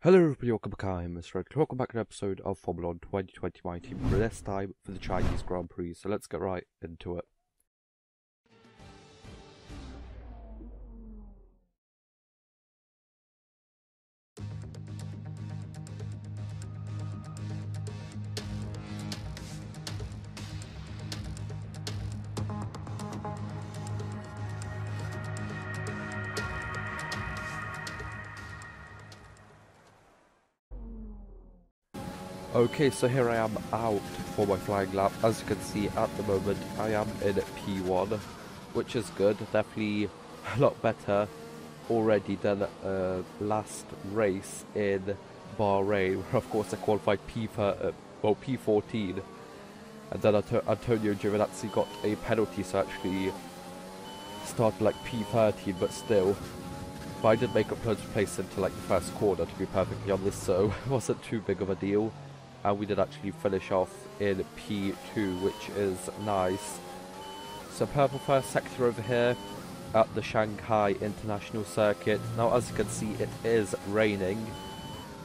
Hello everybody, welcome back. I'm MrRedClaw. Welcome back to an episode of Formula 1 2020 My Team, for this time for the Chinese Grand Prix. So let's get right into it. Okay, so here I am out for my flying lap. As you can see at the moment, I am in P1, which is good. Definitely a lot better already than last race in Bahrain, where of course I qualified P14, and then Antonio Giovinazzi got a penalty, so actually started like P13, but still. But I did make up loads of place into like the first corner, to be perfectly honest, so it wasn't too big of a deal. And we did actually finish off in P2, which is nice. So purple first sector over here at the Shanghai International Circuit. Now as you can see, it is raining,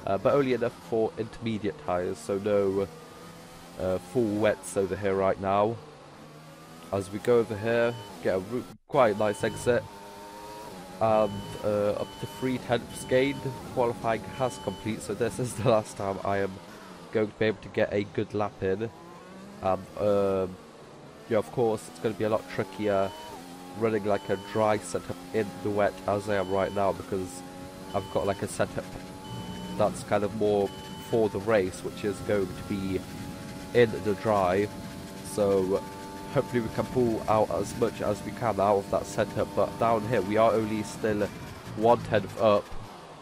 but only enough for intermediate tyres, so no full wets over here right now. As we go over here, get a quite nice exit, and up to 3/10 gained. Qualifying has complete, so this is the last time I am going to be able to get a good lap in. Yeah, of course it's going to be a lot trickier running like a dry setup in the wet as I am right now, because I've got like a setup that's kind of more for the race, which is going to be in the dry. So hopefully we can pull out as much as we can out of that setup. But down here we are only still 1/10 up.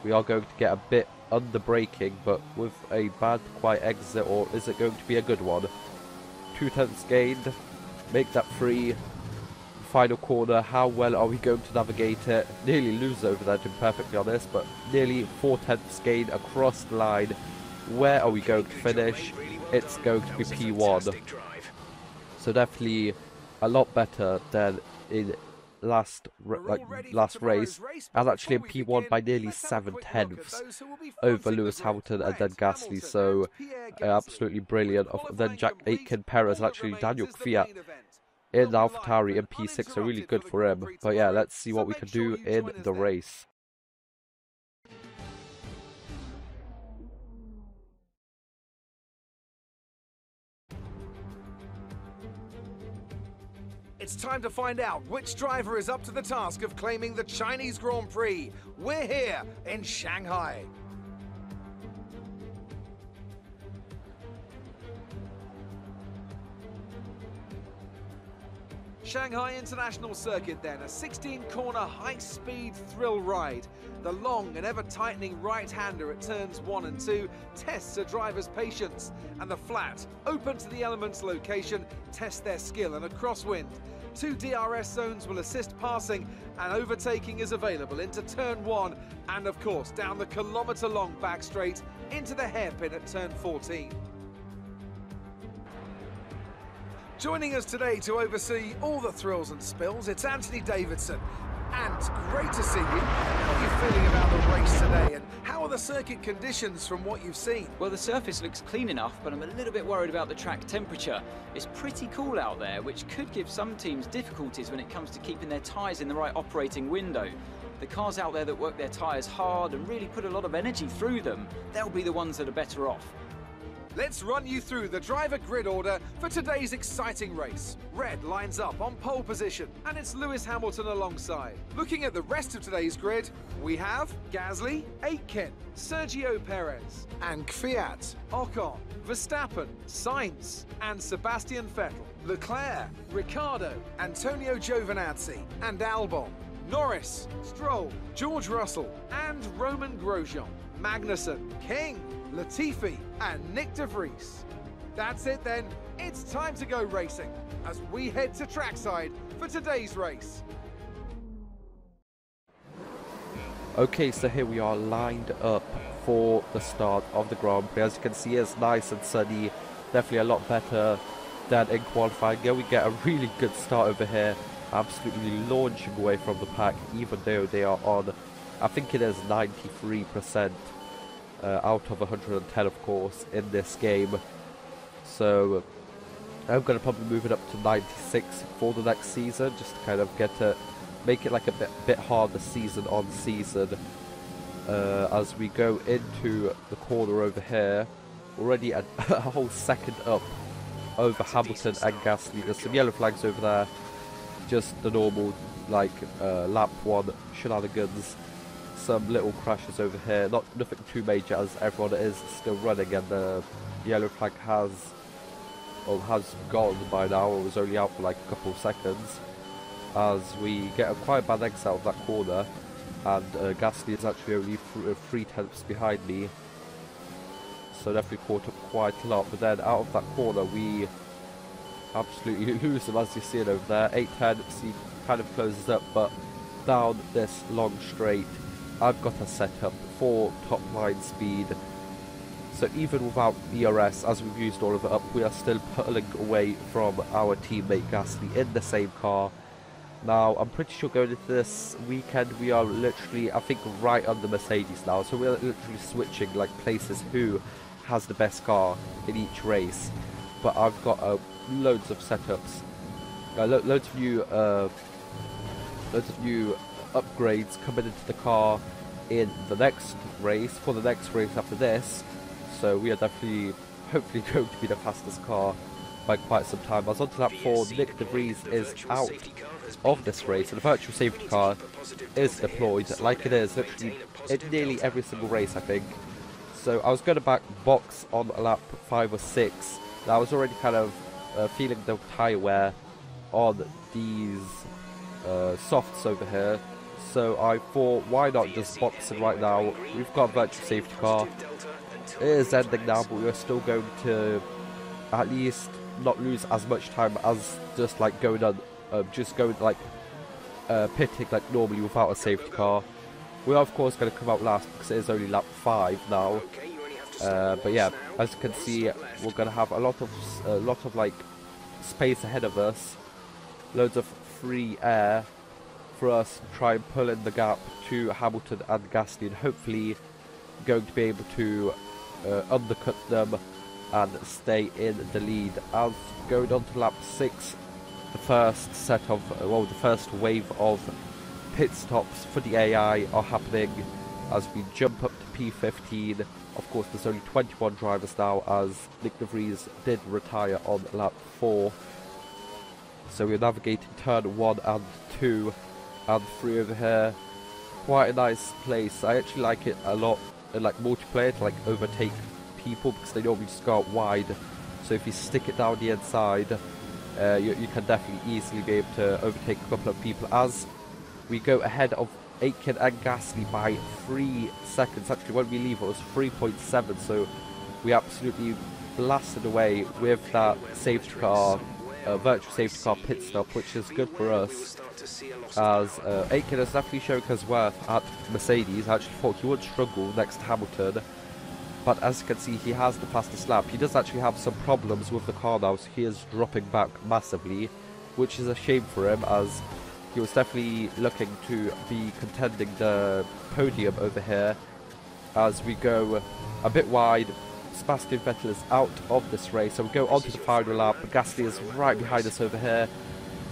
We are going to get a bit under braking, but with a bad quiet exit, or is it going to be a good one? 2/10 gained, make that free. Final corner, how well are we going to navigate it? Nearly lose over there, to be perfectly honest, but nearly 4/10 gained across the line. Where are we going to finish? It's going to be P1. So definitely a lot better than in last race, and actually in P1 by nearly 7/10 over Lewis Hamilton and then Gasly, so absolutely brilliant. Then Jack Aitken, Perez, and actually Daniel Kvyat in AlphaTauri in P6, so really good for him. But yeah, let's see what we can do in the race. It's time to find out which driver is up to the task of claiming the Chinese Grand Prix. We're here in Shanghai. Shanghai International Circuit then, a 16-corner high-speed thrill ride. The long and ever-tightening right-hander at turns 1 and 2 tests a driver's patience, and the flat, open to the elements location, tests their skill in a crosswind. 2 DRS zones will assist passing, and overtaking is available into turn 1, and of course down the kilometre-long back straight into the hairpin at turn 14. Joining us today to oversee all the thrills and spills, it's Anthony Davidson. And great to see you. How are you feeling about the race today, and how are the circuit conditions from what you've seen? Well, the surface looks clean enough, but I'm a little bit worried about the track temperature. It's pretty cool out there, which could give some teams difficulties when it comes to keeping their tyres in the right operating window. The cars out there that work their tyres hard and really put a lot of energy through them, they'll be the ones that are better off. Let's run you through the driver grid order for today's exciting race. Red lines up on pole position, and it's Lewis Hamilton alongside. Looking at the rest of today's grid, we have Gasly, Aitken, Sergio Perez, and Kvyat, Ocon, Verstappen, Sainz, and Sebastian Vettel, Leclerc, Ricciardo, Antonio Giovinazzi, and Albon, Norris, Stroll, George Russell, and Roman Grosjean, Magnussen, King, Latifi, and Nick de Vries. That's it then, it's time to go racing as we head to trackside for today's race. Okay, so here we are lined up for the start of the Grand Prix. As you can see, it's nice and sunny, definitely a lot better than in qualifying. Yeah, we get a really good start over here, absolutely launching away from the pack, even though they are on, I think it is 93% out of 110, of course, in this game. So I'm going to probably move it up to 96 for the next season, just to kind of make it like a bit harder season on season. As we go into the corner over here, already a whole second up over Hamilton and Gasly. There's some yellow flags over there, just the normal like lap 1 shenanigans. Some little crashes over here, nothing too major as everyone is still running, and the yellow flag has gone by now, or was only out for like a couple of seconds, as we get a quite bad exit out of that corner, and Gasly is actually only 3/10 behind me, so definitely caught up quite a lot. But then out of that corner we absolutely lose him, as you see it over there. 8-10, see, kind of closes up, but down this long straight I've got a setup for top line speed. So even without ERS, as we've used all of it up, we are still pulling away from our teammate Gasly in the same car. Now, I'm pretty sure going into this weekend, we are literally, I think, right under Mercedes now. So we're literally switching like places who has the best car in each race. But I've got loads of setups, loads of new upgrades coming into the car in the next race, for the next race after this. So we are definitely, hopefully, going to be the fastest car by quite some time. As on to lap 4, Nick De Vries is out of this race, and the virtual safety car is deployed like it is literally in nearly every single race, I think. So I was going to box on lap 5 or 6. Now I was already kind of feeling the tyre wear on these softs over here. So I thought, why not just box it right now? We've got a virtual safety car. It is ending now, but we're still going to at least not lose as much time as just like going on, pitting like normally without a safety car. We are of course going to come out last because it is only lap 5 now. But yeah, as you can see, we're going to have a lot of like space ahead of us, loads of free air for us to try and pull in the gap to Hamilton and Gasly, and hopefully going to be able to undercut them and stay in the lead. As going on to lap 6, the first set of, the first wave of pit stops for the AI are happening as we jump up to P15. Of course, there's only 21 drivers now, as Nick De Vries did retire on lap 4. So we're navigating turn 1 and 2 and 3 over here. Quite a nice place. I actually like it a lot in like multiplayer to like overtake people, because they normally just go out wide. So if you stick it down the inside, you can definitely easily be able to overtake a couple of people. As we go ahead of Aitken and Gasly by 3 seconds. Actually, when we leave, it was 3.7. So we absolutely blasted away with that safety car, virtual safety car pit stop, which is good for us. As Aitken is definitely showing his worth at Mercedes. I actually thought he would struggle next to Hamilton, but as you can see, he has the fastest lap. He does actually have some problems with the car now, so he is dropping back massively, which is a shame for him, as he was definitely looking to be contending the podium over here. As we go a bit wide, Sebastian Vettel is out of this race, so we go on to the final lap. Gasly is right behind us over here,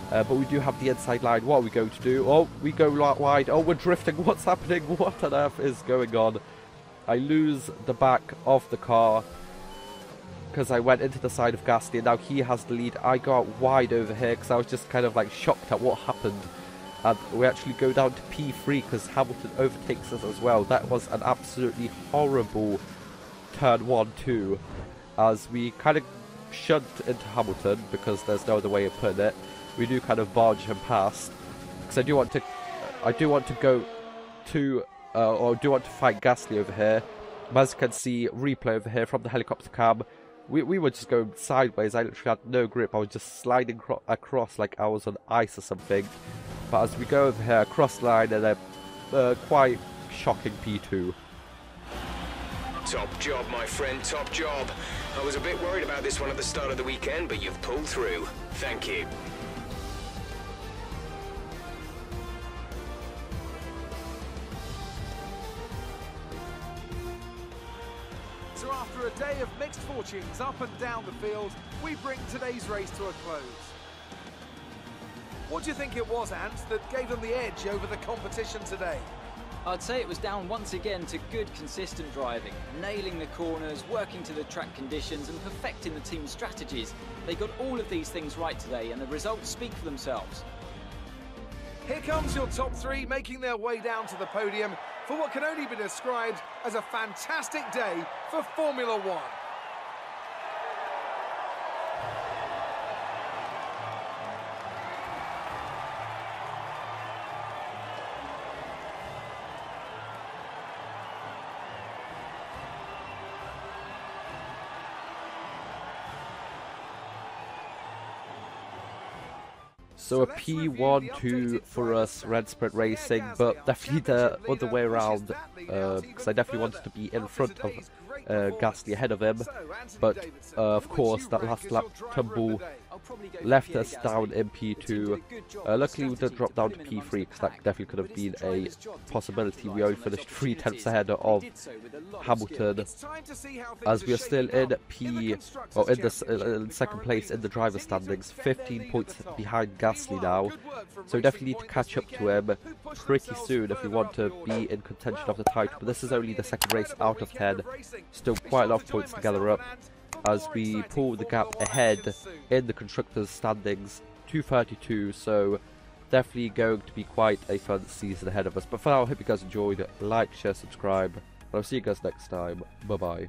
but we do have the inside line. What are we going to do? Oh, we go wide. Oh, we're drifting. What's happening? What on earth is going on? I lose the back of the car because I went into the side of Gasly, and now he has the lead. I go out wide over here because I was just kind of like shocked at what happened. And we actually go down to P3 because Hamilton overtakes us as well. That was an absolutely horrible turn 1-2, as we kind of shunt into Hamilton because there's no other way of putting it. We do kind of barge him past because I do want to go to or do want to fight Gasly over here. As you can see, replay over here from the helicopter cam. We were just going sideways. I literally had no grip. I was just sliding across like I was on ice or something. But as we go over here, across the line, and a quite shocking P2. Top job, my friend, top job. I was a bit worried about this one at the start of the weekend, but you've pulled through. Thank you. So after a day of mixed fortunes up and down the field, we bring today's race to a close. What do you think it was, Ant, that gave them the edge over the competition today? I'd say it was down once again to good, consistent driving, nailing the corners, working to the track conditions and perfecting the team's strategies. They got all of these things right today and the results speak for themselves. Here comes your top three making their way down to the podium for what can only be described as a fantastic day for Formula One. So a P1-2 for us, Red Sprint Racing, but definitely the other way around, because I definitely wanted to be in front of Gasly ahead of him, but of course that last lap tumble left us down in P2. Luckily we did drop down to P3 because that definitely could have been a possibility. We only finished 3 tenths ahead of Hamilton, as we are still in in second place in the driver standings, 15 points behind Gasly now, so we definitely need to catch up to him pretty soon if we want to be in contention of the title. But this is only the second race out of 10, still quite a lot of points to gather up as we pull the gap ahead in the constructors standings to 32, so definitely going to be quite a fun season ahead of us. But for now, I hope you guys enjoyed. Like, share, subscribe, and I'll see you guys next time. Bye bye.